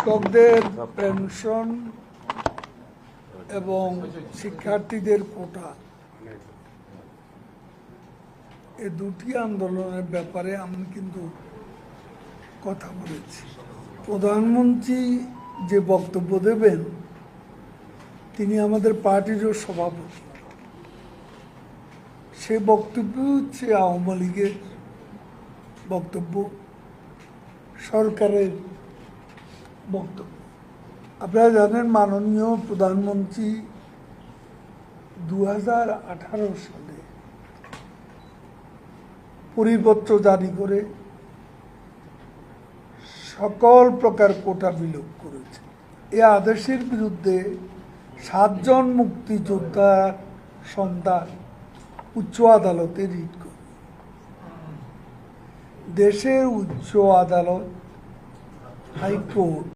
শিক্ষকদের পেনশন এবং শিক্ষার্থীদের কোটা এই দুটি আন্দোলনের ব্যাপারে আমি কিন্তু কথা বলেছি। প্রধানমন্ত্রী যে বক্তব্য দেবেন তিনি আমাদের পার্টিরও সভাপতি। সে বক্তব্য হচ্ছে আওয়ামী লীগের বক্তব্য, সরকারের বক্তব্য। আপনারা জানেন মাননীয় প্রধানমন্ত্রী 2018 সালে পরিপত্র জারি করে সকল প্রকার কোটা বিলোপ করেছে। এই আদেশের বিরুদ্ধে 7 জন মুক্তিযোদ্ধার সন্তান উচ্চ আদালতে রিট করে। দেশের উচ্চ আদালত, হাইকোর্ট